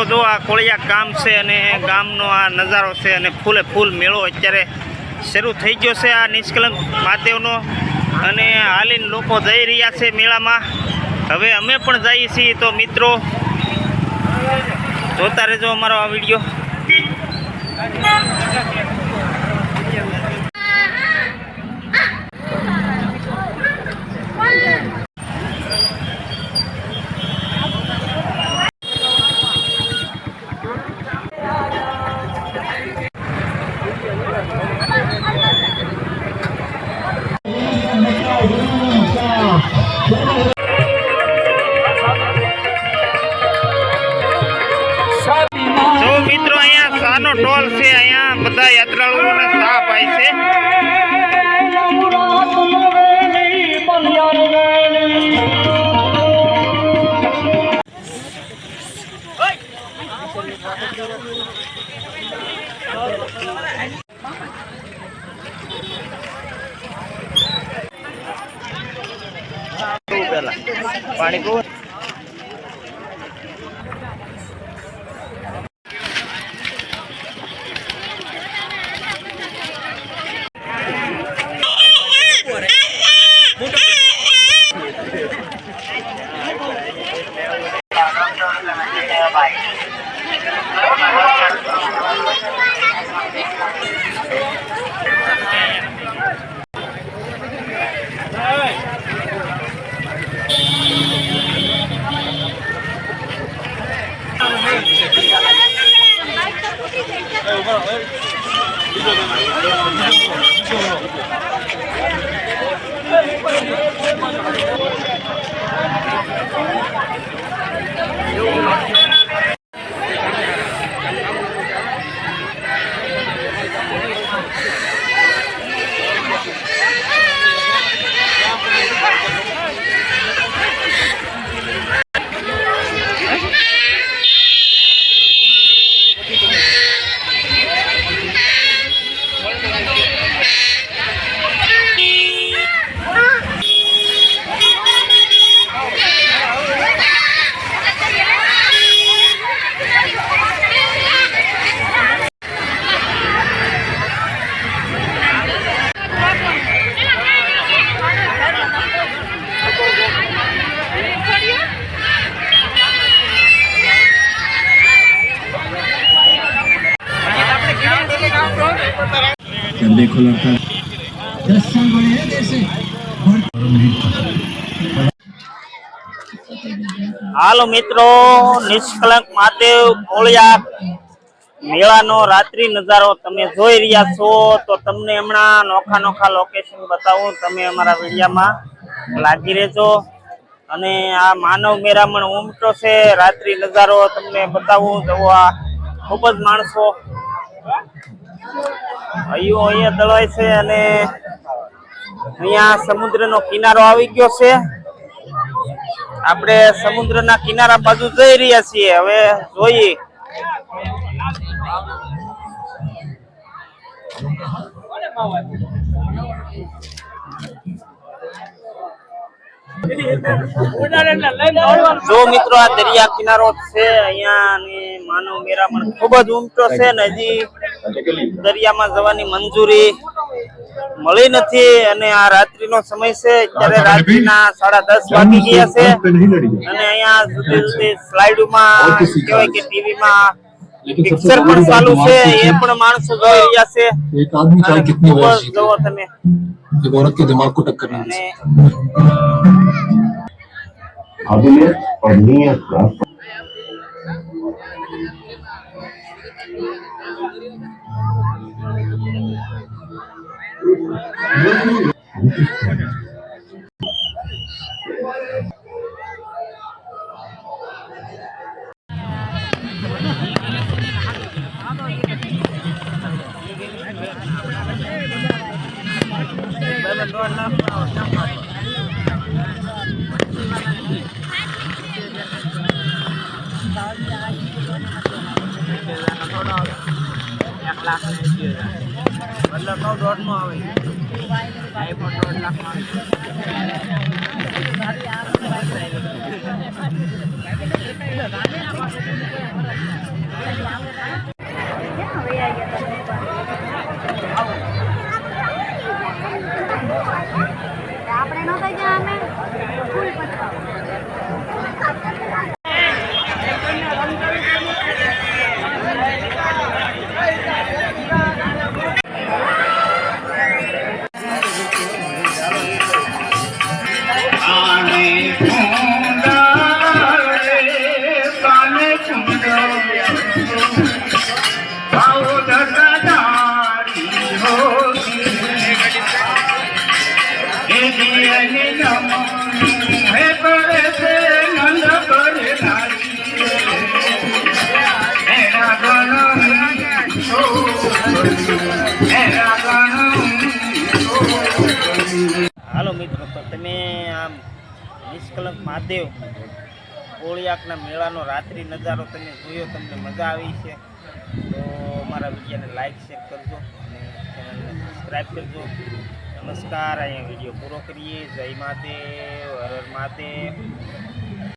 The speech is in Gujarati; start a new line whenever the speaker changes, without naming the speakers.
મિત્રો જો આ કોળિયા ગામ છે અને ગામનો આ નજારો છે અને ફૂલે ફૂલ મેળો અત્યારે શરૂ થઈ ગયો છે આ નિષ્કલંક મહાદેવનો અને હાલીને લોકો જઈ રહ્યા છે મેળામાં। હવે અમે પણ જઈએ છીએ, તો મિત્રો જોતા રહેજો અમારો આ વિડીયો। જો મિત્રો અહીંયા સાનો ટોલ છે, અહીંયા બધા યાત્રાળુઓને સા અપાય છે। પાણી પીવું
देखो लड़का 10 साल बड़े हैं जैसे।
હાલો મિત્રો, નિષ્કલંક મહાદેવ કોળિયા મેળાનો રાત્રિ નજારો તમે જોઈ રહ્યા છો। તો તમને હમણાં નોખા નોખા લોકેશન બતાવું, તમે અમારા વિડીયોમાં લાગી રહેજો। અને આ માનવ મેરામણ ઉમટો છે, રાત્રિ નજારો તમને બતાવું। જો આ ખૂબ જ માણસો અહીંયા દળાય છે અને અહીંયા સમુદ્રનો કિનારો આવી ગયો છે। આપણે સમુદ્રના કિનારા બાજુ જઈ રહ્યા છીએ। હવે જોઈએ જો મિત્રો આ દરિયા કિનારો છે અહીંયા, અને માનવ મેરામણ ખૂબ જ ઉમટો છે ને હજી દરિયામાં જવાની મંજૂરી મળી નથી। અને આ રાત્રિનો સમય છે, અત્યારે રાત્રિના 10:30 વાગી ગયા છે અને અહીંયા જુદી જુદી સ્લાઇડમાં કહેવાય કે ટીવીમાં પિક્ચર પણ ચાલુ છે, એ પણ માણસો જોઈ રહ્યા છે।
एक आदमी चाहे कितनी
બસ જુઓ તમે,
एक औरत के दिमाग को टक्कर नहीं
અને
काबिलियत और नीयत का
$1,80,000 એટલે કહું 1.5 નો આવે આ પણ 1.5 લાખમાં
આપણે નો થઈ ગયા અમે ફૂલ પત્તા
હાલો મિત્રો, તો તમે આમ નિષ્કલંક મહાદેવ કોળિયાકના મેળાનો રાત્રિ નજારો તમે જોયો, તમને મજા આવી છે તો અમારા વિડીયોને લાઈક શેર કરજો અને ચેનલને સબસ્ક્રાઈબ કરજો. નમસ્કાર, અહીંયા વિડીયો પૂરો કરીએ. જય મહાદેવ, હર હર મહાદેવ.